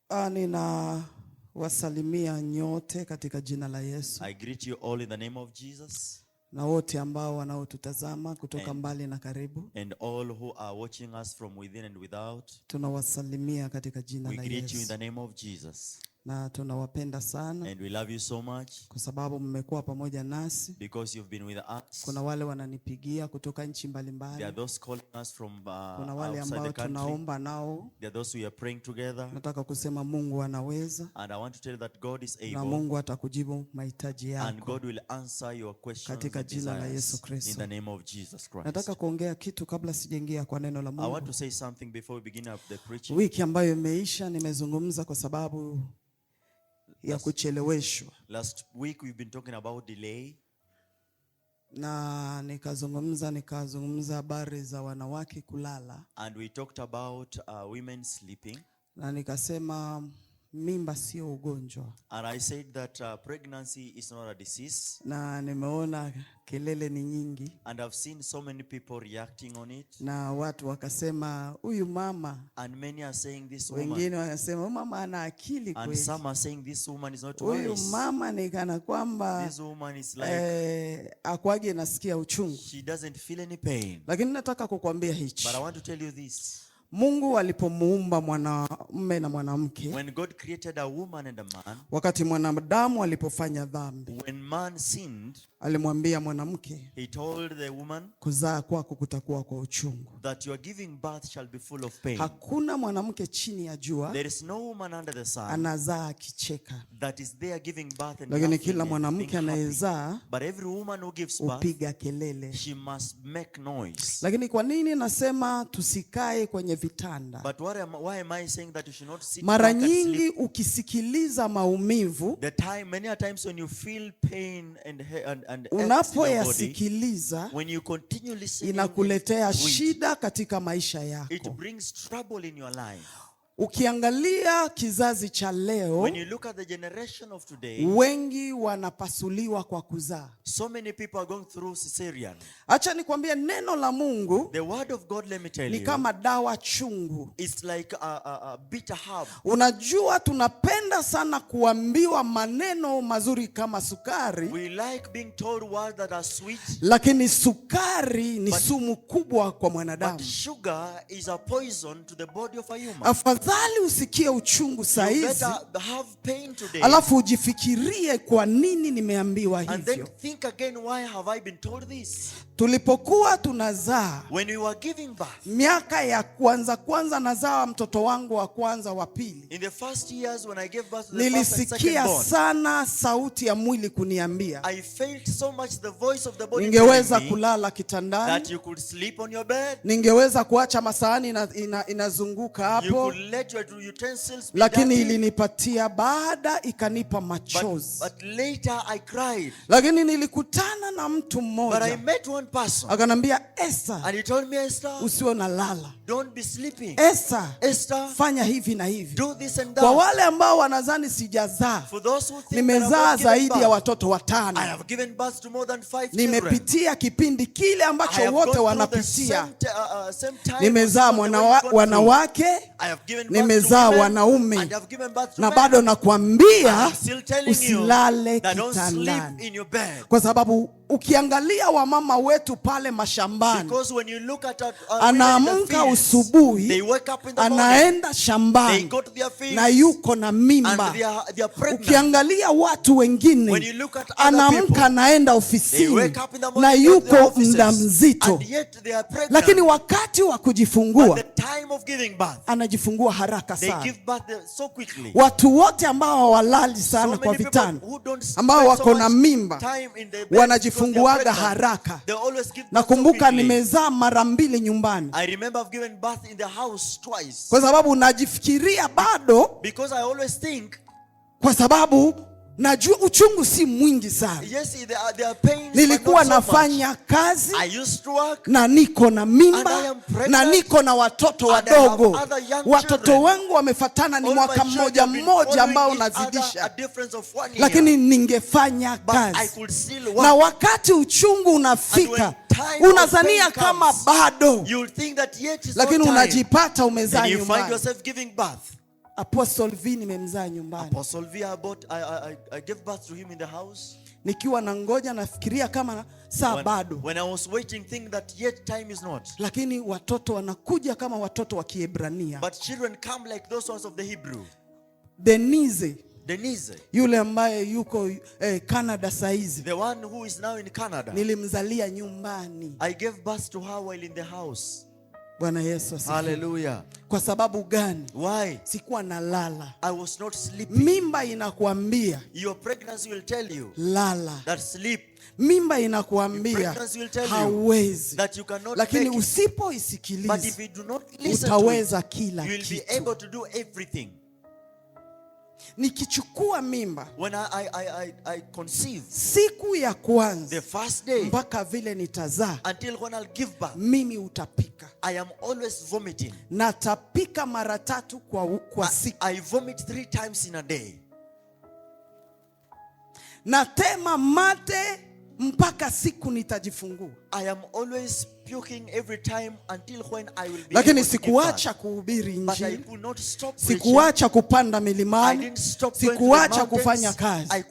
Nina wasalimia nyote katika jina la Yesu. I greet you all in the name of Jesus. Na wote ambao wanaotutazama kutoka mbali na karibu. And all who are watching us from within and without. Tunawasalimia katika jina la Yesu. We greet you in the name of Jesus. Na tunawapenda sana. And we love you so much. Kwa sababu mmekuwa pamoja nasi. Because you've been with us. Kuna wale wananipigia kutoka nchi mbalimbali. There are those calling us from kuna wale outside ambao the country. Tunaomba nao. There are those we are praying together. Nataka kusema Mungu anaweza. And I want to tell you that God is able. Na Mungu atakujibu mahitaji yako. And God will answer your questions katika jina la Yesu Kristo. In the name of Jesus Christ. Nataka kuongea kitu kabla sijaingia kwa neno la Mungu. I want to say something before we begin up the preaching. Wiki ambayo imeisha nimezungumza kwa sababu ya kucheleweshwa. Last week we've been talking about delay. Na nikazungumza habari za wanawake kulala. And we talked about women sleeping. Na nikasema mimba sio ugonjwa. And I said that pregnancy is not a disease. Na nimeona kelele ni nyingi. And I've seen so many people reacting on it. Na watu wakasema huyu mama. And many are saying this woman. Wengine wanasema mama ana akili kweli. And some are saying this woman is not wise. Huyu mama ni kana kwamba this woman is like akwage nasikia uchungu. She doesn't feel any pain. Lakini nataka kukuambia hichi. But I want to tell you this. Mungu alipomuumba mwanamume na mwanamke. When God created a woman and a man. Wakati mwanadamu alipofanya dhambi. When man sinned. Alimwambia mwanamke. He told the woman. Kuzaa kwako kutakuwa kwa uchungu. That your giving birth shall be full of pain. Hakuna mwanamke chini ya jua. There is no woman under the sun. Anazaa akicheka. That is there giving birth and lakini kila mwanamke anayezaa. But every woman who gives birth. Upiga kelele. She must make noise. Lakini kwa nini nasema tusikae kwenye vitanda? But why am I saying that you should not sit mara nyingi ukisikiliza maumivu. Many times when you feel pain and unapoyasikiliza. When you continue listening. Inakuletea shida katika maisha yako. It brings trouble in your life. Ukiangalia kizazi cha leo. When you look at the generation of today. Wengi wanapasuliwa kwa kuzaa. So many people are going through cesarean. Acha nikwambie neno la Mungu. The word of God, let me tell you. Ni kama dawa chungu. It's like a bitter herb. Unajua tunapenda sana kuambiwa maneno mazuri kama sukari. We like being told words that are sweet. Lakini sukari ni sumu kubwa kwa mwanadamu. But sugar is a poison to the body of a human. Afadhali usikie uchungu saa hizi. Alafu ujifikirie kwa nini nimeambiwa hivyo. And then think again, why have I been told this? Tulipokuwa tunazaa. When we were giving birth. Miaka ya kwanza nazaa mtoto wangu wa kwanza wa pili. In the first years when I gave birth to the first and second born. Nilisikia sana sauti ya mwili kuniambia. I felt so much the voice of the body. Ningeweza kulala kitandani. That you could sleep on your bed. Ningeweza kuacha masahani inazunguka hapo. You could let your utensils be lakini ilinipatia baada ikanipa machozi. But later I cried. Lakini nilikutana na mtu mmoja. But I met one person. Akanambia Esther. And he told me, Esther. Usiwe unalala. Don't be sleeping. Esther. Fanya hivi na hivi. Do this and that. Kwa wale ambao wanadhani sijazaa. For those who think nimezaa zaidi ya watoto 5. I have given birth to more than 5 children. Nimepitia kipindi kile ambacho wote wanapitia. Nimezaa wanawake. Nimezaa wanaume. Na bado nakwambia usilale kitandani. Kwa sababu ukiangalia wamama wetu pale mashambani. Anaamka usubuhi. Anaenda shambani. Na yuko na mimba. Ukiangalia watu wengine. Anaamka anaenda ofisini. Na yuko mjamzito. Lakini wakati wa kujifungua. Anajifungua haraka sana. Watu wote ambao hawalali sana kwa vitanda. Ambao wako na mimba. Wanajifunguaga haraka. Nakumbuka nimezaa mara 2 nyumbani. Kwa sababu unajifikiria bado. Kwa sababu najua uchungu si mwingi sana. Nilikuwa nafanya kazi. Na niko na mimba. Na niko na watoto wadogo. Watoto wangu wamefatana ni mwaka mmoja ambao nazidisha. Lakini ningefanya kazi. Na wakati uchungu unafika. Unazania kama bado. Lakini unajipata umezaa nyumbani. Apostle V nimemzaa nyumbani. Apostle V, I gave birth to him in the house. Nikiwa na ngoja nafikiria kama saa bado. When I was waiting, think that yet time is not. Lakini watoto wanakuja kama watoto wa Kiebrania. But children come like those ones of the Hebrew. Denise, yule ambaye yuko Canada saizi, the one who is now in Canada, nilimzalia nyumbani. I gave birth to her while in the house. Bwana Yesu asifiwe. Hallelujah. Kwa sababu gani? Why? Sikuwa nalala. I was not sleeping. Mimba inakuambia, your pregnancy will tell you, lala. That sleep. Mimba inakuambia hauwezi, lakini usipoisikiliza utaweza kila kitu. You will be able to do everything. Nikichukua mimba, when I conceive, siku ya kwanza, the first day, mpaka vile nitazaa, until when I'll give birth, mimi utapika. I am always vomiting. Natapika mara 3 kwa siku. I vomit 3 times in a day. Natema mate mpaka siku nitajifungua. I am always puking every time until when I will be. Lakini sikuacha kuhubiri Injili. Sikuacha kupanda milimani. Sikuacha kufanya kazi.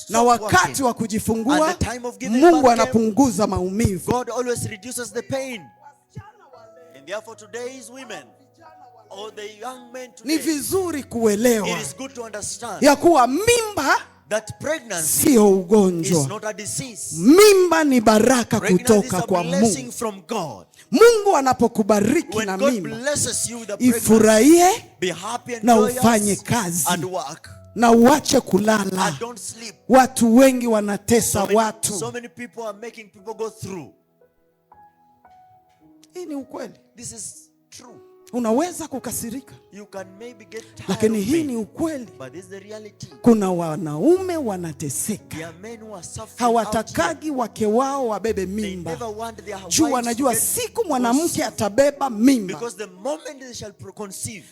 Na wakati wa kujifungua, Mungu anapunguza maumivu. God always reduces the pain. And therefore today's women, or the young men today, ni vizuri kuelewa, it is good to understand, ya kuwa mimba that pregnancy sio ugonjwa. Is not a disease. Mimba ni baraka kutoka kwa Mungu. From God. Mungu anapokubariki na mimba, ifurahie na ufanye kazi na uache kulala. Watu wengi wanatesa watu. So many people are making people go through. Hii ni ukweli. This is true. Unaweza kukasirika, you can maybe get tired, lakini hii ni ukweli. But this is the reality. Kuna wanaume wanateseka, hawatakagi wake wao wabebe mimba. Juu wanajua siku mwanamke atabeba mimba,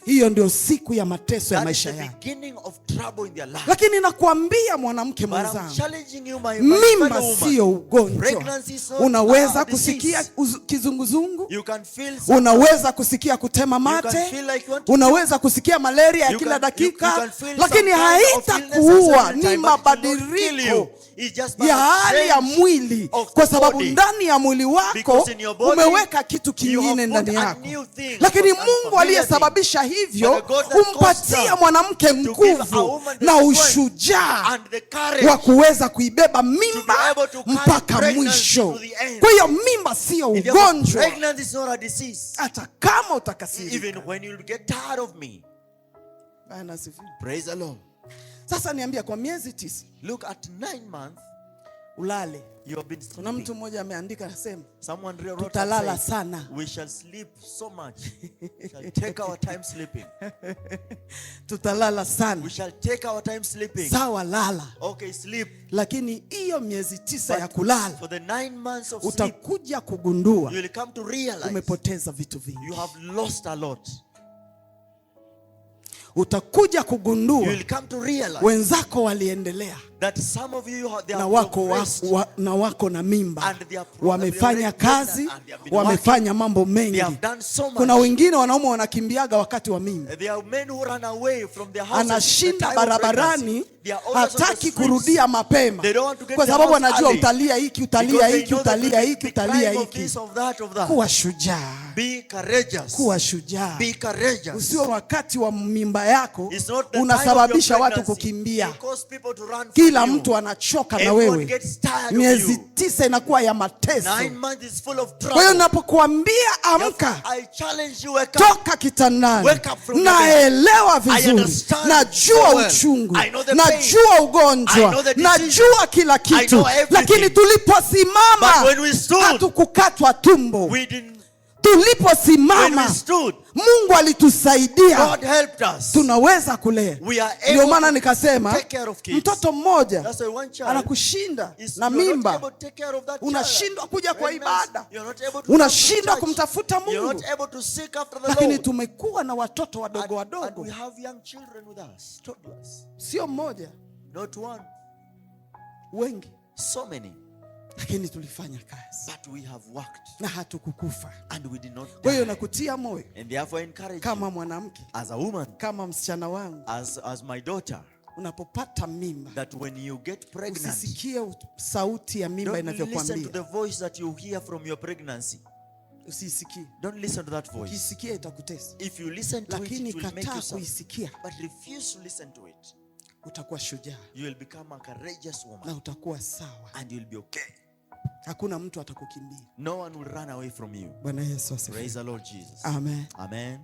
hiyo ndio siku ya mateso ya maisha yake. Lakini nakwambia mwanamke mwenzangu, mimba sio ugonjwa. Unaweza kusikia kizunguzungu, unaweza kusikia kutema mate, unaweza kusikia malaria ya kila dakika, lakini haitakuua. Ni mabadiliko ya hali ya mwili, kwa sababu ndani ya mwili wako umeweka kitu kingine ndani yako. Lakini Mungu aliyesababisha hivyo umpatia mwanamke nguvu na ushujaa wa kuweza kuibeba mimba mpaka mwisho. Kwa hiyo mimba sio ugonjwa, hata kama utakasirika. Even when you get tired of me. Praise the Lord. Sasa niambia, kwa miezi 9, look at 9 months, ulale. You have been sleeping. Kuna mtu mmoja ameandika anasema, someone wrote, tutalala sana. We shall sleep so much. We shall take our time sleeping. Tutalala sana. We shall take our time sleeping. Sawa, lala. Okay, sleep. Lakini hiyo miezi 9 ya kulala, for the 9 months of sleep, utakuja kugundua, you will come to realize, umepoteza vitu vingi. You have lost a lot. Utakuja kugundua, you will come to realize, wenzako waliendelea, that some of you na wako na mimba, wamefanya kazi, wamefanya mambo mengi. Kuna wengine wanaume wanakimbiaga wakati wa mimba. Anashinda barabarani, hataki kurudia mapema, kwa sababu anajua utalia hiki, utalia hiki, utalia hiki, utalia hiki. Kuwa shujaa. Be courageous. Kuwa shujaa. Be courageous. Usio wakati wa mimba yako unasababisha watu kukimbia. Kila mtu anachoka na wewe. Miezi 9 inakuwa ya mateso. Kwa hiyo napokuambia amka, toka kitandani, naelewa vizuri, najua uchungu, najua ugonjwa, najua kila kitu, lakini tuliposimama hatukukatwa tumbo. Tuliposimama Mungu alitusaidia, tunaweza kulea. Ndio maana nikasema mtoto mmoja anakushinda na mimba, unashindwa kuja kwa ibada, unashindwa kumtafuta Mungu. Lakini tumekuwa na watoto wadogo wadogo, sio mmoja, wengi. Lakini tulifanya kazi. But we have worked. Na hatukukufa. And we did not die. Kwa hiyo nakutia moyo. And therefore encourage kama mwanamke, as a woman, kama msichana wangu, as my daughter, unapopata mimba, that when you get pregnant, usisikie sauti ya mimba inavyokuambia. Don't listen to the voice that you hear from your pregnancy. Usisikie. Don't listen to that voice. Ukisikia itakutesa. If you listen to it, it will make you kuisikia. But refuse to listen to it. Utakuwa shujaa. You will become a courageous woman. Na utakuwa sawa. And you will be okay. Hakuna mtu atakukimbia. No one will run away from you. Bwana Yesu asifiwe. Praise the Lord Jesus. Amen. Amen.